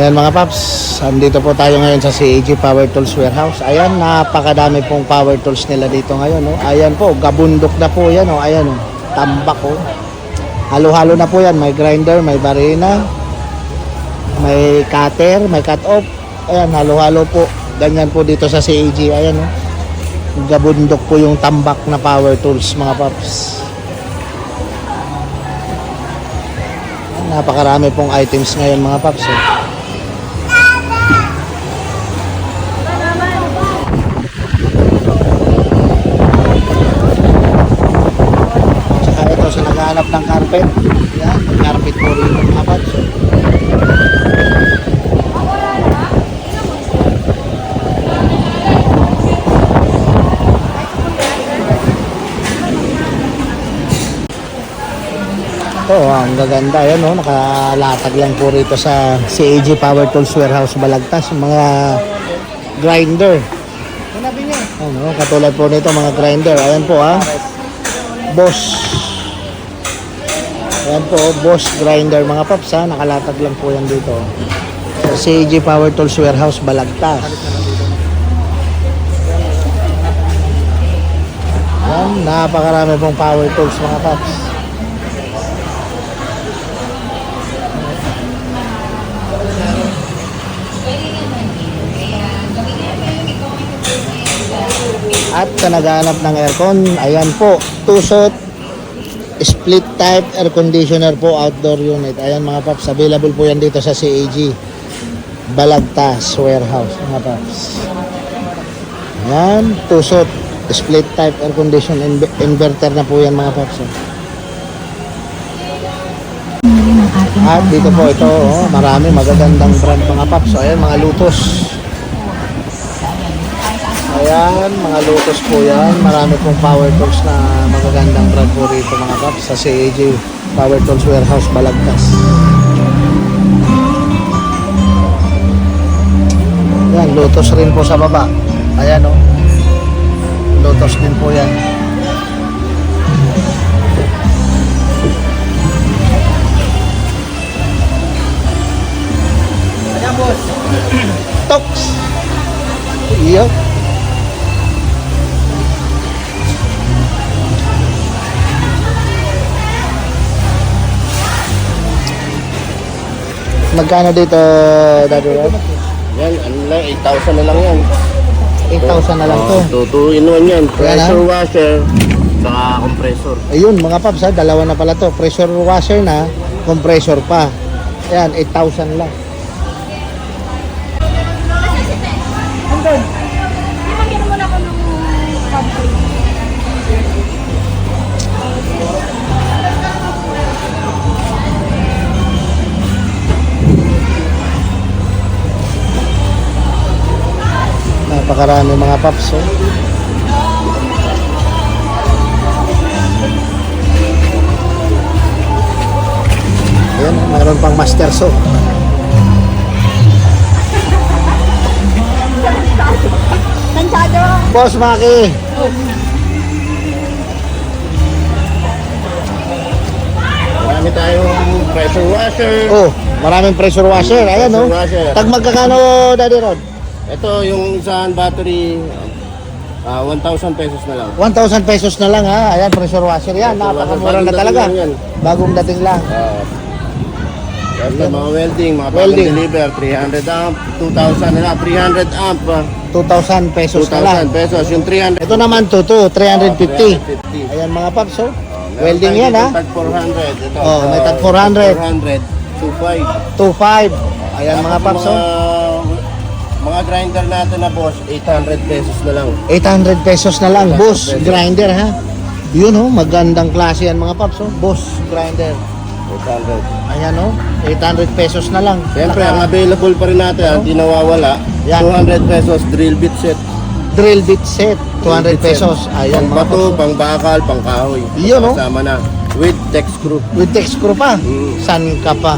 Ayan mga paps, andito po tayo ngayon sa CAG Power Tools Warehouse. Ayan, napakadami pong power tools nila dito ngayon. Oh. Ayan po, gabundok na po yan. Oh. Ayan, oh. Tambak. Oh. Halo-halo na po yan. May grinder, may barina, may cutter, may cut-off. Ayan, halo-halo po. Ganyan po dito sa CAG. Ayan, oh. Gabundok po yung tambak na power tools mga paps. Napakarami pong items ngayon mga paps. Oh. Sa naghahanap ng carpet. Yan, carpet po rin mga paps. Ito, ang gaganda yan, no? Nakalatag lang po rito sa CAG Power Tools Warehouse Balagtas, mga grinder. Ano, katulad po nito mga grinder. Ayan po Boss. Ayan po, Boss grinder mga paps nakalatag lang po yan dito. Sa CAG Power Tools Warehouse Balagtas. Ayan, napakarami pong power tools mga paps. At sa naghahanap ng aircon, ayan po, Tusot split type air conditioner po, outdoor unit. Ayan mga paps, available po yan dito sa CAG Balagtas Warehouse mga paps. Ayan, Tusot split type air condition inverter na po yan mga paps. At dito po ito, marami magagandang brand mga paps. So, ayan mga Lotus. Ayan, mga Lotus po yan. Marami pong power tools na magagandang brand po rito mga paps sa CAG Power Tools Warehouse Balagtas. Ayan, Lotus rin po sa baba. Ayan Lotus din po yan. Ayan boss. Tox. Yup. Magkano dito, Daddy Rod? Yan, ano lang, 8,000 na lang yan. 8,000 na lang to. 2 in 1 yan. Pressure washer, saka compressor. Ayun, mga paps dalawa na pala to. Pressure washer na, compressor pa. Ayan, 8,000 lang. Andun. Imagine mo na ako ng country. Napakarami mga paps. Ayan, mayroon pang master saw. Tansado. Boss Maki. Marami tayong pressure washer. Oh, maraming pressure washer. Ayan Pressure washer. Tag magkakano, Daddy Rod? Ito yung isang battery, 1,000 pesos na lang. 1,000 pesos na lang Ayan, pressure washer yan. Pressure Napakamura washer. na Bagong talaga. dating lang yan. Bagong dating lang. Basta mga welding, mga Welding. deliver, 300 amp, 2,000 na lang, 300 amp, 2,000 pesos na lang. 2,000 pesos, yung 300. Ito naman 350. 350. Ayan mga paps, Meron welding tayo yan dito, tag 400. Ito, May tag 400. 400, 2,500. 2,500. Ayan mga Tapos paps, mga grinder natin na boss, 800 pesos na lang. 800 pesos na lang, 800 boss pesos. grinder Yun magandang klase yan mga paps, boss grinder. 800. Ayan 800 pesos na lang. Siyempre, ang available pa rin natin, ang di nawawala, Yan. 200 pesos drill bit set. Drill bit set, 200 pesos. Ayan Pang mga bato, paps. pang bakal, pang kahoy. Yun, Kasama na. With deck screw. With text screw pa. Mm. San ka pa?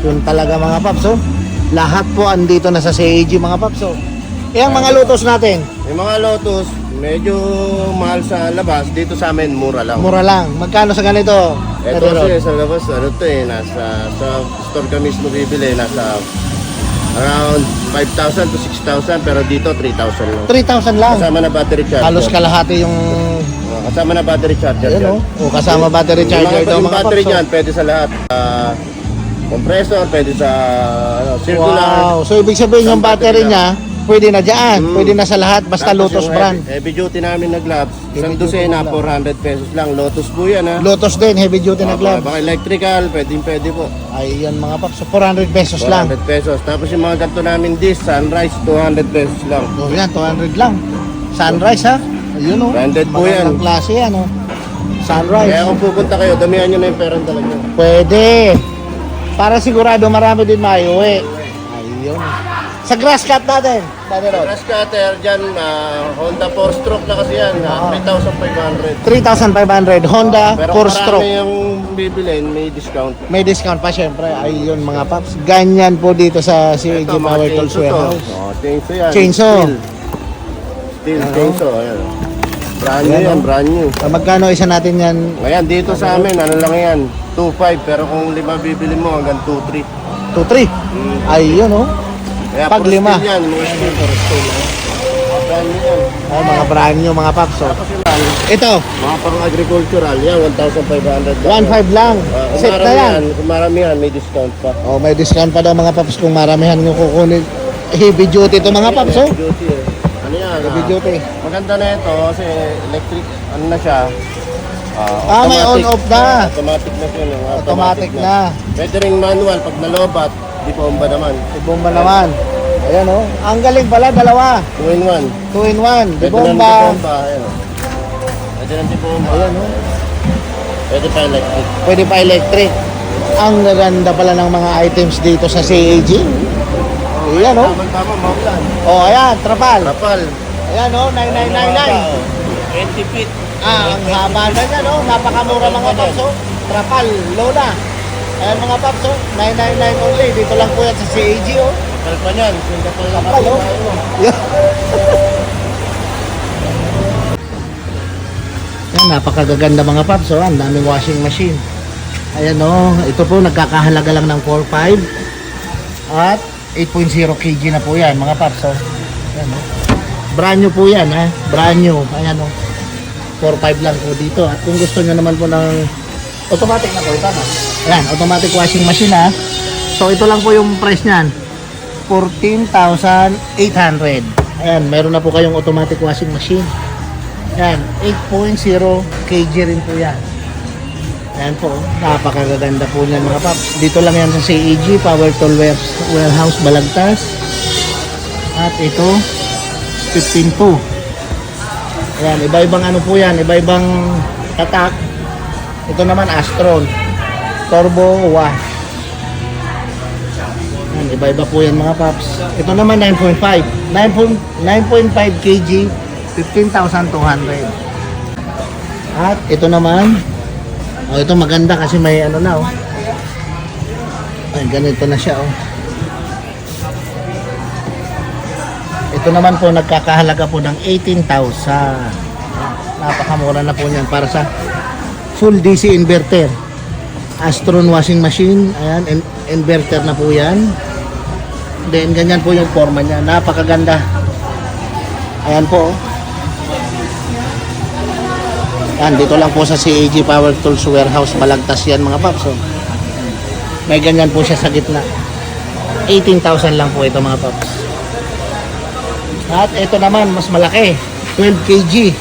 Yun talaga mga paps. Lahat po andito na sa CAG mga paps. Eh ang mga lutos natin, Yung mga Lotus, medyo mahal sa labas. Dito sa amin, mura lang. mura lang. Magkano sa ganito? Ito kasi sa labas, ano to nasa sa store ka mismo bibili, nasa Around 5,000 to 6,000 pero dito 3,000 lang. 3,000 lang. Kasama na battery charger. Halos kalahati yung Kasama na battery charger. Ayan, yan. O kasama battery charger daw Yung mga battery paps. niyan, pwede sa lahat. Compressor, pwede sa circular. Wow. So ibig sabihin yung Isang battery battery niya, pwede na dyan. Pwede na sa lahat, basta Tapos Lotus yung brand. Heavy duty namin na gloves. Isang Heavy duty dosena, na gloves. 400 pesos lang. Lotus po yan ha. Lotus din, heavy duty na glove. Baka electrical, pwede po. Ayun mga paps, so 400 pesos lang. 400 pesos. Tapos yung mga ganito namin disc, Sunrise, 200 pesos lang. O yan, 200 lang. Sunrise ha. Ayun o. Branded po yan. Magandang klase yan o. Sunrise. Kaya kung pupunta kayo, damihan nyo na yung perang dala nyo. Pwede. Para sigurado marami din maiuwi. Ayun. Sa grass cut natin. Dati Rod. Grass cutter dyan, Honda 4-stroke na kasi yan, 3,500. 3,500. Honda Pero 4-stroke. marami yung bibilin, may discount. May discount pa syempre. Ayun mga paps. Ganyan po dito sa CAG Ito, mga Power Tools chainsaw to. Warehouse. Chainsaw yan. Chainsaw. Steel Ano? chainsaw, ayan. Brand new Ayan, yan, oh. brand new. Magkano isa natin yan? Ngayon, dito sa amin, ano lang yan, 2.5. Pero kung 5 bibili mo, hanggang 2.3. 2-3. Ayun o. Kaya Pag puro lima. steel yan, mga steel. Brand new yan. Ay, mga brand new mga paps. Oh. Tapos yan, Ito, mga pang agricultural, yan, 1,500. 1.5 lang. Kung Set na yan. Kung maramihan, may discount pa. Oh, may discount pa daw mga paps kung maramihan nyo kukunin. Heavy duty to mga paps, oh. Heavy duty eh. Ano yan? Heavy duty. Maganda na ito kasi electric, ano na siya. May on-off na. Automatic na siya. Automatic na. Pwede rin manual pag nalobat, di bomba naman. Di bomba naman. Ayan, oh. Ang galing pala, dalawa. 2-in-1. 2-in-1. Di Pwede na bomba. di bomba. Ayan. Pwede na di bomba. Ayan, oh. Pwede pa electric. Pwede pa electric. Ang gaganda pala ng mga items dito sa CAG. Ayan, oh. Tama, maulan. Oh, ayan, trapal. Rapal. Ayan, oh, 9999. 20 feet. Ang haba na yan, oh. Napakamura mga paps, oh. Trapal, Lola. Ayan mga paps, oh. 999 only. Dito lang po yan sa CAG, oh. Kapal pa niyan. Kapal na Kapal, oh. Yan, napakagaganda mga paps, oh. Ang daming washing machine. Ayan, oh. Ito po, nagkakahalaga lang ng 4.5. At 8.0 kg na po yan, mga paps, oh. Ayan, oh. Brand new po yan, ha. Brand new. Ayan, oh. 4.5 lang po dito. At kung gusto nyo naman po ng automatic na po, tama. Ayan, automatic washing machine, ha. So, ito lang po yung price niyan. 14,800. Ayan, meron na po kayong automatic washing machine. Ayan, 8.0 kg rin po yan. Ayan po, napakaganda po niyan mga paps. Dito lang yan sa CAG, Power Tool Warehouse, Balagtas. At ito, 15 po. Ayan, iba-ibang ano po yan, iba-ibang tatak. Ito naman, Astron. Turbo wash. Ayan, iba-iba po yan mga paps. Ito naman, 9.5. 9.5 kg, 15,200. At ito naman, ito maganda kasi may ano na, oh. Ay, ganito na siya, oh. Ito naman po nagkakahalaga po ng 18,000. Napakamura na po niyan para sa full DC inverter. Astron washing machine, ayan, inverter na po yan. Then ganyan po yung forma niya, napakaganda. Ayan po, oh. Yan, dito lang po sa CAG Power Tools Warehouse, Balagtas yan mga paps, oh. May ganyan po siya sa gitna. 18,000 lang po ito mga paps. At ito naman, mas malaki. 12 kg.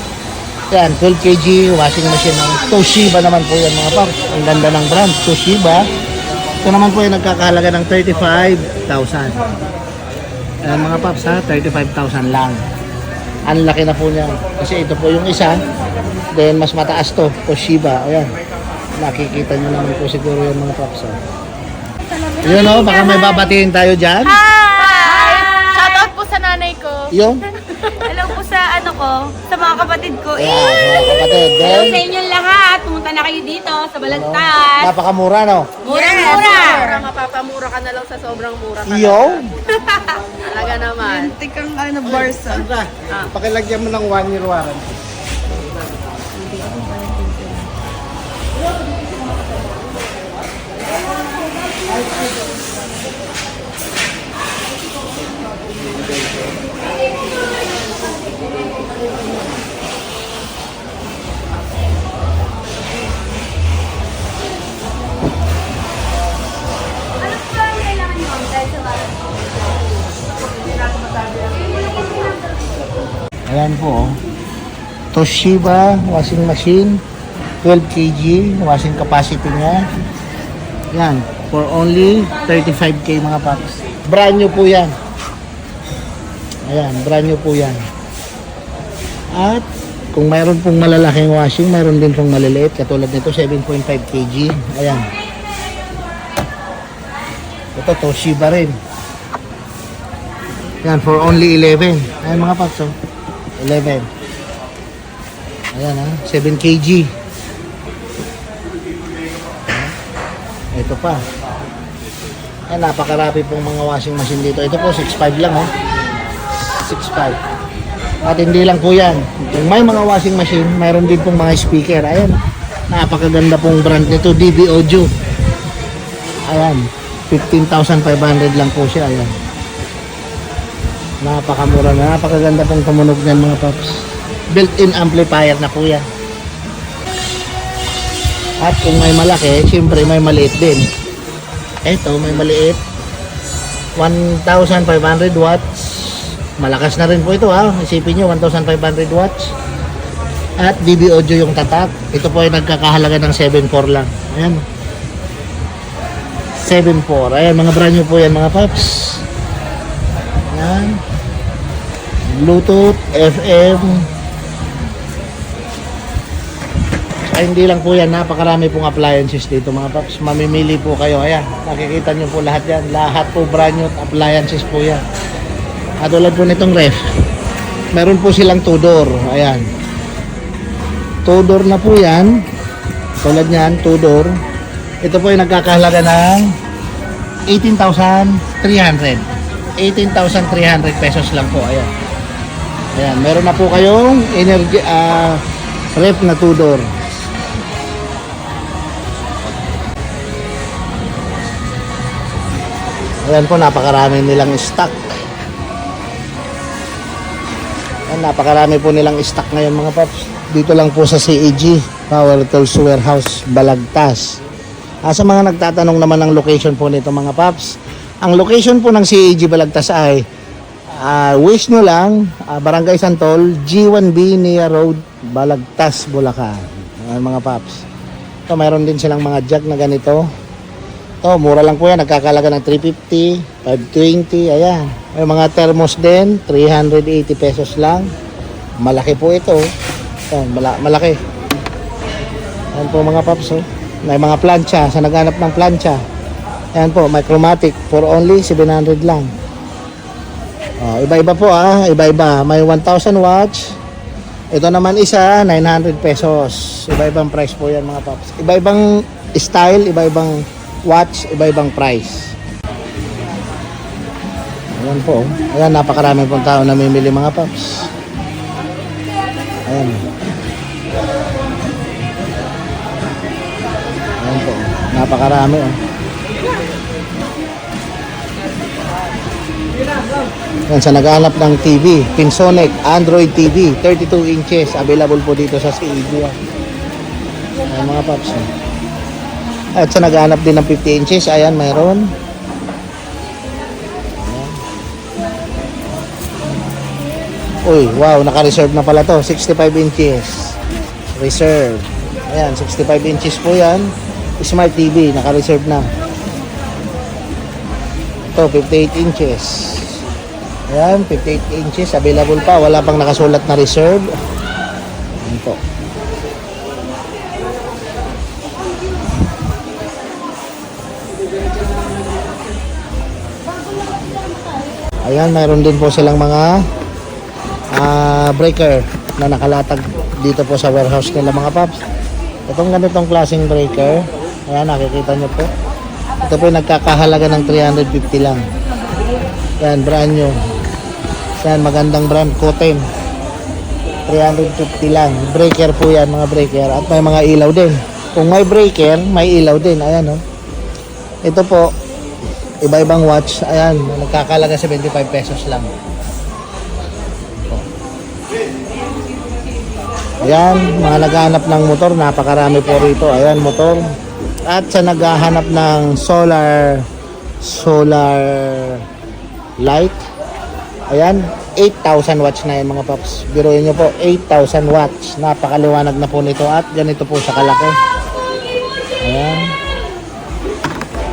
Yan, 12 kg washing machine. Toshiba naman po yan mga paps. Ang ganda ng brand, Toshiba. Ito naman po yung nagkakahalaga ng 35,000. Yan mga paps ha, 35,000 lang. Ang laki na po niya. Kasi ito po yung isa. Then mas mataas to, Toshiba. Ayan. Nakikita nyo naman po siguro yung mga paps. Yun o, baka may babatiin tayo dyan. Hi! Shoutout po sa nanay ko. Yun. Hello po sa ano ko, sa mga kapatid ko. Ayan, mga kapatid. Hello Then, sa inyong lahat. Pumunta na kayo dito sa Balagtas. napakamura no? Mura-mura. Mapapamura ka na lang sa sobrang mura ka. Yo! Talaga naman. Tikang ano, Barsa. Pakilagyan mo ng 1 year warranty. Ayan po. Toshiba washing machine. 12 kg washing capacity niya. Yan. For only 35k mga paps. Brand new po yan. Ayan. Brand new po yan. At kung mayroon pong malalaking washing, mayroon din pong maliliit. Katulad nito, 7.5 kg. Ayan. Ito, Toshiba rin. Yan, for only 11. Ayan mga paps, oh. 11. Ayan, ha. 7 kg. Ito pa. Ayan, napakarami pong mga washing machine dito. Ito po, 6.5 lang, oh. 6.5. At hindi lang po yan. Kung may mga washing machine, mayroon din pong mga speaker. Ayan, napakaganda pong brand nito, DB Audio. Ayan, 15,500 lang po siya. Ayan. Napakamura na, napakaganda pong tumunog niyan mga paps. Built-in amplifier na po yan. At kung may malaki, siyempre may maliit din. Ito, may maliit. 1,500 watts. Malakas na rin po ito, ha. Isipin nyo, 1,500 watts. At DB Audio yung tatak. Ito po ay nagkakahalaga ng 7.4 lang. Ayan. 7.4. Ayan, mga brand new po yan mga paps. Ayan. Bluetooth, FM. Ay, hindi lang po yan. Napakarami pong appliances dito mga paps. Mamimili po kayo. Ayan, nakikita nyo po lahat yan. Lahat po brand new appliances po yan. At tulad po nitong ref, meron po silang 2-door. Ayan. 2-door na po yan. Tulad nyan, 2-door. Ito po ay nagkakahalaga ng 18,300. 18,300 pesos lang po. Ayan. Ayan. Meron na po kayong energy, ref na 2-door. Ayan po, napakarami nilang stock. Ayan, napakarami po nilang stock ngayon mga paps. Dito lang po sa CEG Power Tools Warehouse, Balagtas. Sa mga nagtatanong naman ng location po nito mga paps, ang location po ng CEG Balagtas ay wish nyo lang, Barangay Santol, G1B Nia Road, Balagtas, Bulacan. Ayan mga paps. Ito, mayroon din silang mga jug na ganito. Ito, mura lang po yan. Nagkakalaga ng 350, 520, ayan. May mga thermos din, 380 pesos lang. Malaki po ito. Ayan, malaki. Ayan po mga paps, oh. May mga plancha, sa naghanap ng plancha. Ayan po, Micromatic for only 700 lang. Iba-iba po, iba-iba. May 1,000 watts. Ito naman isa, 900 pesos. Iba-ibang price po yan mga paps. Iba-ibang style, iba-ibang watch, iba-ibang price. Ayan po. Ayan, napakarami pong tao namimili mga paps. Ayan. Ayan po. Napakarami, oh. Ayan, sa naghahanap ng TV, Pinsonic, Android TV, 32 inches. Available po dito sa CEG. Ayan mga paps, oh. At sa naghahanap din ng 50 inches, ayan, mayroon. Ayan. Uy, wow, naka-reserve na pala to. 65 inches. Reserve. Ayan, 65 inches po yan. Smart TV, naka-reserve na. Ito, 58 inches. Ayan, 58 inches. Available pa. Wala pang nakasulat na reserve. Ayan po. Ayan, mayroon din po silang mga breaker na nakalatag dito po sa warehouse nila mga paps. Itong ganitong klaseng breaker, ayan, nakikita nyo po. Ito po yung nagkakahalaga ng 350 lang. Ayan, brand new. Ayan, magandang brand, Kotem. 350 lang. Breaker po yan, mga breaker. At may mga ilaw din. Kung may breaker, may ilaw din. Ayan, oh. Ito po, iba-ibang watch. Ayan, nagkakalaga 75 pesos lang. Ayan, mga naghahanap ng motor, napakarami po rito. Ayan, motor. At sa naghahanap ng solar light, ayan, 8,000 watts na yan mga paps. Biruin nyo po, 8,000 watts. Napakaliwanag na po nito at ganito po siya kalaki. Ayan.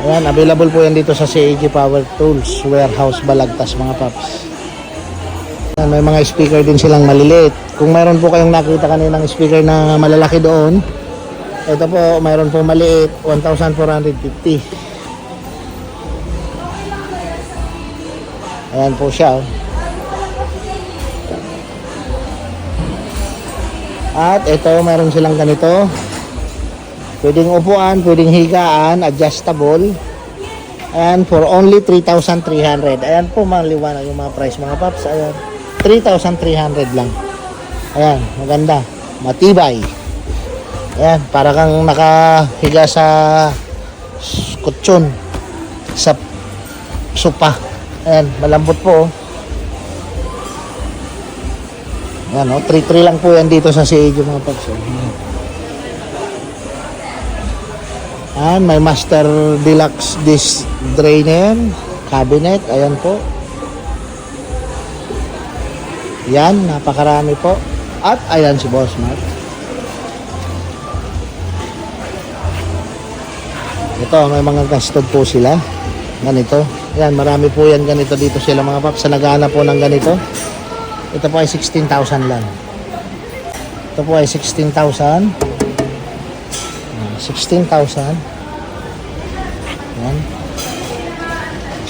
Ayan, available po yan dito sa CAG Power Tools Warehouse Balagtas mga paps. Ayan, may mga speaker din silang maliliit. Kung mayroon po kayong nakita kaninang speaker na malalaki doon, ito po, mayroon po maliit, 1,450. Ayan po siya. Oh. At ito, mayroon silang ganito. Pwedeng upuan, pwedeng higaan, adjustable. Ayan, for only 3,300. Ayan po, maliwanag yung mga price mga paps. Ayan, 3,300 lang. Ayan, maganda. Matibay. Ayan, para kang nakahiga sa kutsyon. Sa sopa. Ayan, malambot po. Oh. Ayan, oh, 3-3 lang po yan dito sa CAG mga paps. Ayan, may Master Deluxe disc drainer, cabinet, ayan po. Yan, napakarami po. At ayan si Boss Mark. Ito, may mga custod po sila. Ganito. Ayan, marami po yan ganito dito sila mga paps. Sa naghahanap po ng ganito. Ito po ay 16,000 lang. Ito po ay 16,000. 16,000. Yan.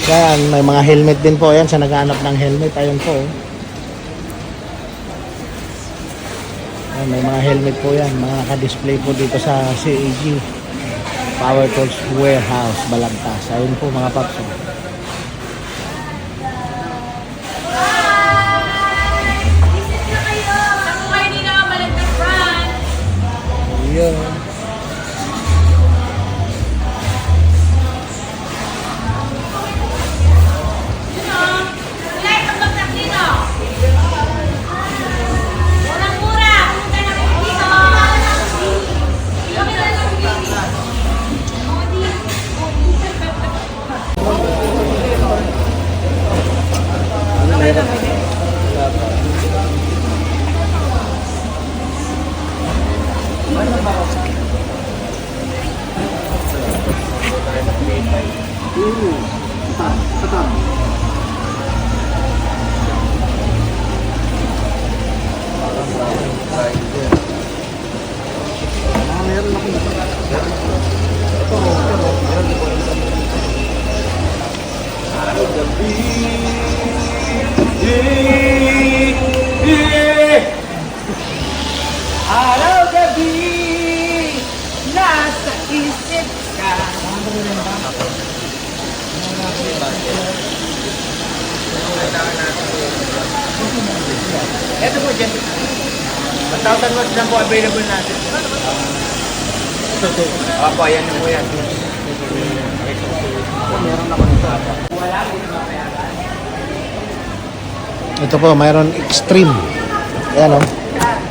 Yan, may mga helmet din po yan sa naghahanap ng helmet. Ayun po. Yan, may mga helmet po yan. Mga naka-display po dito sa CAG Power Tools Warehouse Balagtas. Ayun po mga paps. Ayun. Araw-gabi, nasa isip ka. Ito po dyan. 1,000 watts lang po available natin. Opo, yan na po yan. Ito po, mayroon extreme. Ayan o.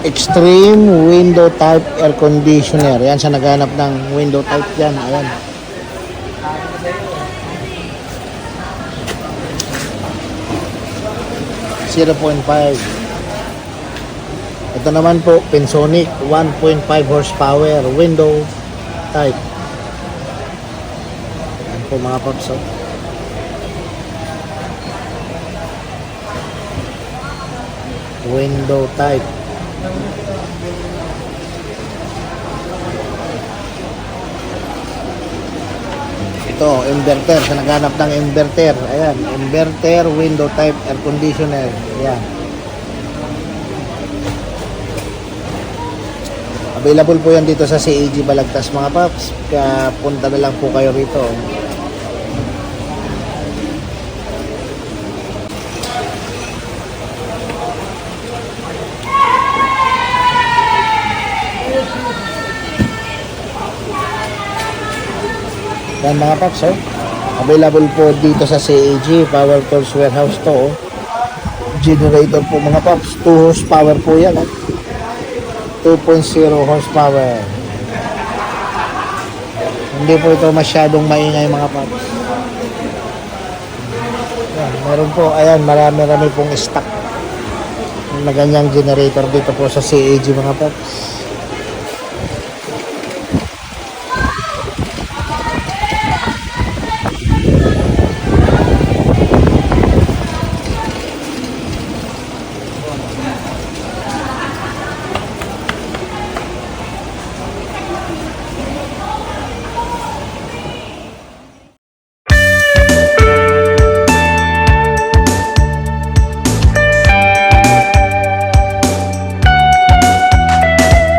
Extreme window type air conditioner. Yan sa naghanap ng window type dyan. Ayan. .5. Ito naman po, Pensonic 1.5 horsepower window type. Ayan po mga paps. Oh. Window type. Ito, inverter. Sa naghanap ng inverter. Ayan, inverter, window type, air conditioner. Ayan. Available po yan dito sa CAG Balagtas mga paps. Kaya punta na lang po kayo rito. Yan mga paps, oh. Available po dito sa CAG Power Tools Warehouse to, oh. Generator po mga paps, 2 horsepower po yan, oh. 2.0 horsepower. Hindi po ito masyadong maingay mga paps. Yan, meron po, ayan, marami pong stock na ganyang generator dito po sa CAG mga paps.